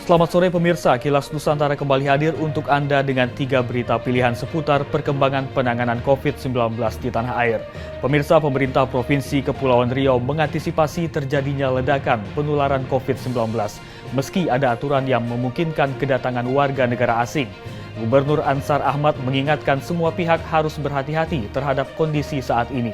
Selamat sore pemirsa, Kilas Nusantara kembali hadir untuk Anda dengan 3 berita pilihan seputar perkembangan penanganan COVID-19 di tanah air. Pemirsa, pemerintah Provinsi Kepulauan Riau mengantisipasi terjadinya ledakan penularan COVID-19 meski ada aturan yang memungkinkan kedatangan warga negara asing. Gubernur Ansar Ahmad mengingatkan semua pihak harus berhati-hati terhadap kondisi saat ini.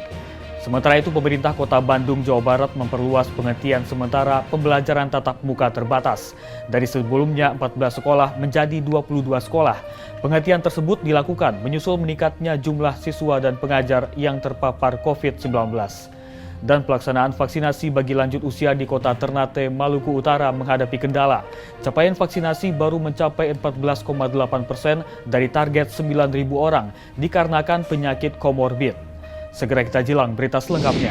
Sementara itu, pemerintah Kota Bandung, Jawa Barat memperluas penghentian sementara pembelajaran tatap muka terbatas. Dari sebelumnya 14 sekolah menjadi 22 sekolah. Penghentian tersebut dilakukan menyusul meningkatnya jumlah siswa dan pengajar yang terpapar COVID-19. Dan pelaksanaan vaksinasi bagi lanjut usia di Kota Ternate, Maluku Utara menghadapi kendala. Capaian vaksinasi baru mencapai 14,8% dari target 9.000 orang dikarenakan penyakit komorbid. Segera kita jelang berita selengkapnya.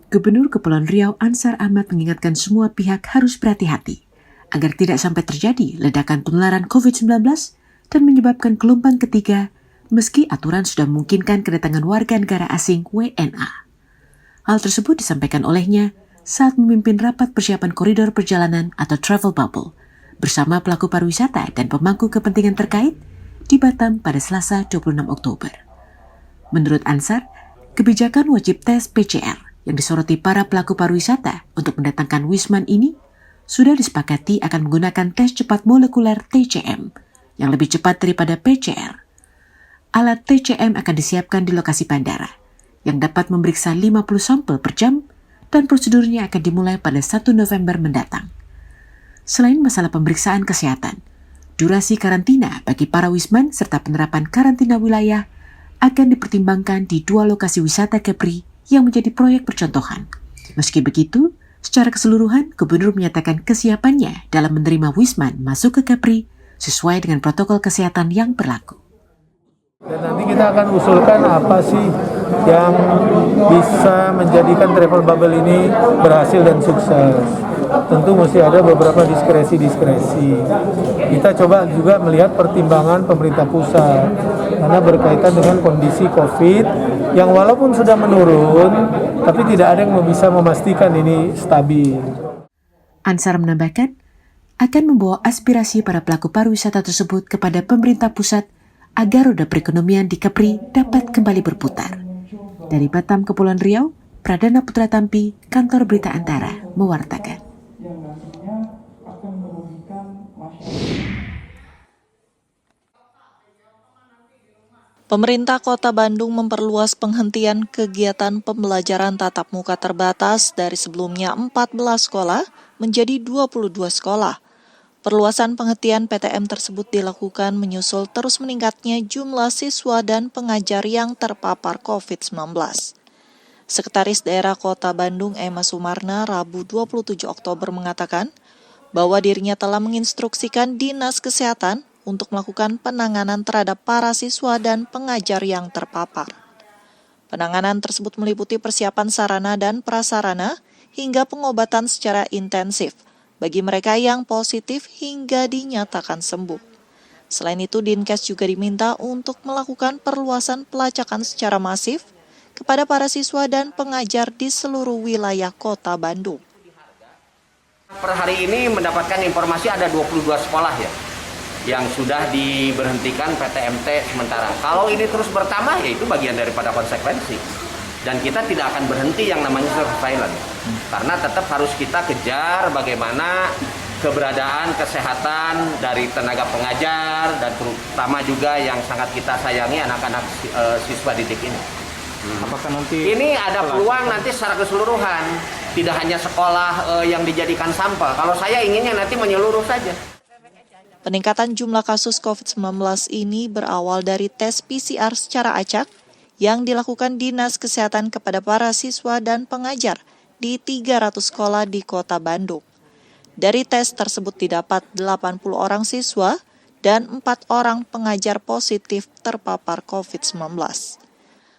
Gubernur Kepulauan Riau Ansar Ahmad mengingatkan semua pihak harus berhati-hati agar tidak sampai terjadi ledakan penularan COVID-19 dan menyebabkan gelombang ketiga meski aturan sudah memungkinkan kedatangan warga negara asing WNA. Hal tersebut disampaikan olehnya saat memimpin rapat persiapan koridor perjalanan atau travel bubble bersama pelaku pariwisata dan pemangku kepentingan terkait di Batam pada Selasa 26 Oktober. Menurut Ansar, kebijakan wajib tes PCR yang disoroti para pelaku pariwisata untuk mendatangkan Wisman ini sudah disepakati akan menggunakan tes cepat molekuler TCM yang lebih cepat daripada PCR. Alat TCM akan disiapkan di lokasi bandara yang dapat memeriksa 50 sampel per jam dan prosedurnya akan dimulai pada 1 November mendatang. Selain masalah pemeriksaan kesehatan, durasi karantina bagi para wisman serta penerapan karantina wilayah akan dipertimbangkan di 2 lokasi wisata Kepri yang menjadi proyek percontohan. Meski begitu, secara keseluruhan Gubernur menyatakan kesiapannya dalam menerima wisman masuk ke Kepri sesuai dengan protokol kesehatan yang berlaku. Dan nanti kita akan usulkan apa sih yang bisa menjadikan travel bubble ini berhasil dan sukses. Tentu mesti ada beberapa diskresi-diskresi. Kita coba juga melihat pertimbangan pemerintah pusat karena berkaitan dengan kondisi COVID yang walaupun sudah menurun, tapi tidak ada yang bisa memastikan ini stabil. Ansar menambahkan akan membawa aspirasi para pelaku pariwisata tersebut kepada pemerintah pusat agar roda perekonomian di Kepri dapat kembali berputar. Dari Batam, Kepulauan Riau, Pradana Putra Tampi, Kantor Berita Antara, mewartakan. Pemerintah Kota Bandung memperluas penghentian kegiatan pembelajaran tatap muka terbatas dari sebelumnya 14 sekolah menjadi 22 sekolah. Perluasan penghentian PTM tersebut dilakukan menyusul terus meningkatnya jumlah siswa dan pengajar yang terpapar COVID-19. Sekretaris Daerah Kota Bandung Emma Sumarna Rabu 27 Oktober mengatakan bahwa dirinya telah menginstruksikan Dinas Kesehatan untuk melakukan penanganan terhadap para siswa dan pengajar yang terpapar. Penanganan tersebut meliputi persiapan sarana dan prasarana hingga pengobatan secara intensif bagi mereka yang positif hingga dinyatakan sembuh. Selain itu, Dinkes juga diminta untuk melakukan perluasan pelacakan secara masif kepada para siswa dan pengajar di seluruh wilayah Kota Bandung. Per hari ini mendapatkan informasi ada 22 sekolah yang sudah diberhentikan PTMT sementara. Kalau ini terus bertambah, ya itu bagian daripada konsekuensi. Dan kita tidak akan berhenti yang namanya surveillance. Karena tetap harus kita kejar bagaimana keberadaan kesehatan dari tenaga pengajar dan terutama juga yang sangat kita sayangi anak-anak siswa didik ini. Apakah nanti ini ada peluang nanti secara keseluruhan, tidak hanya sekolah yang dijadikan sampel. Kalau saya inginnya nanti menyeluruh saja. Peningkatan jumlah kasus COVID-19 ini berawal dari tes PCR secara acak yang dilakukan Dinas Kesehatan kepada para siswa dan pengajar di 300 sekolah di Kota Bandung. Dari tes tersebut didapat 80 orang siswa dan 4 orang pengajar positif terpapar COVID-19.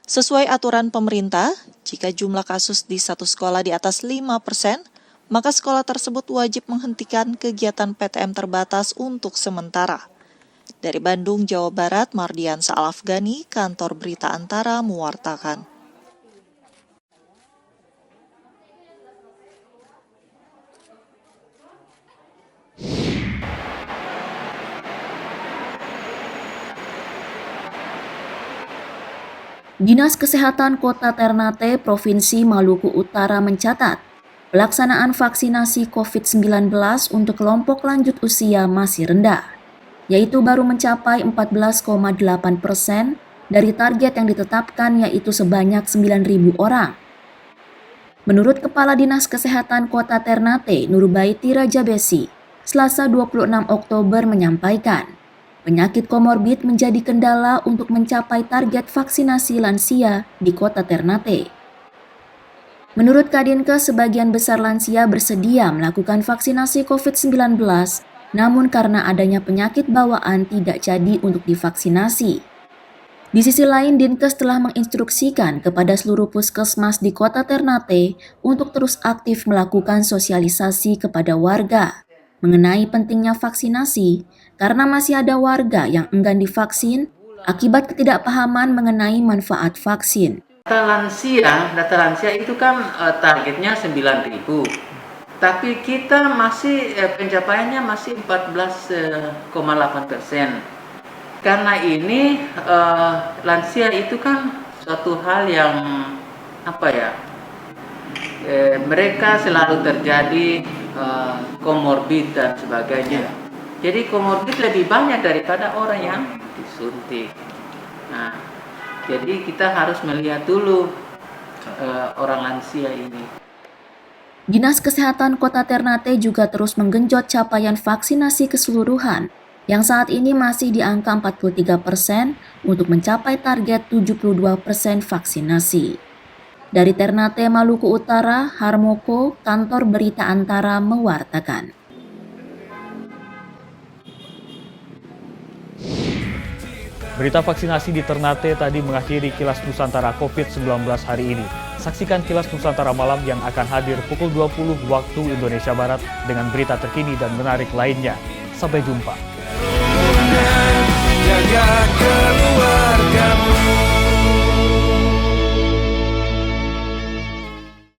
Sesuai aturan pemerintah, jika jumlah kasus di satu sekolah di atas 5%, maka sekolah tersebut wajib menghentikan kegiatan PTM terbatas untuk sementara. Dari Bandung, Jawa Barat, Mardiansa Al-Afghani, Kantor Berita Antara mewartakan. Dinas Kesehatan Kota Ternate, Provinsi Maluku Utara mencatat, pelaksanaan vaksinasi COVID-19 untuk kelompok lanjut usia masih rendah, yaitu baru mencapai 14,8% dari target yang ditetapkan, yaitu sebanyak 9.000 orang. Menurut Kepala Dinas Kesehatan Kota Ternate, Nurbaiti Rajabesi, Selasa 26 Oktober menyampaikan, penyakit komorbid menjadi kendala untuk mencapai target vaksinasi lansia di Kota Ternate. Menurut Kadinkes, sebagian besar lansia bersedia melakukan vaksinasi COVID-19, namun karena adanya penyakit bawaan tidak jadi untuk divaksinasi. Di sisi lain, Dinkes telah menginstruksikan kepada seluruh puskesmas di Kota Ternate untuk terus aktif melakukan sosialisasi kepada warga mengenai pentingnya vaksinasi karena masih ada warga yang enggan divaksin akibat ketidakpahaman mengenai manfaat vaksin. Data lansia itu kan targetnya 9.000, tapi kita masih pencapaiannya masih 14,8%. Karena ini lansia itu kan suatu hal yang mereka selalu terjadi komorbid dan sebagainya. Jadi komorbid lebih banyak daripada orang yang disuntik. Nah, jadi kita harus melihat dulu orang lansia ini. Dinas Kesehatan Kota Ternate juga terus menggenjot capaian vaksinasi keseluruhan yang saat ini masih di angka 43% untuk mencapai target 72% vaksinasi. Dari Ternate, Maluku Utara, Harmoko, Kantor Berita Antara mewartakan. Berita vaksinasi di Ternate tadi mengakhiri Kilas Nusantara COVID-19 hari ini. Saksikan Kilas Nusantara malam yang akan hadir pukul 20 waktu Indonesia Barat dengan berita terkini dan menarik lainnya. Sampai jumpa. Jaga keluargamu.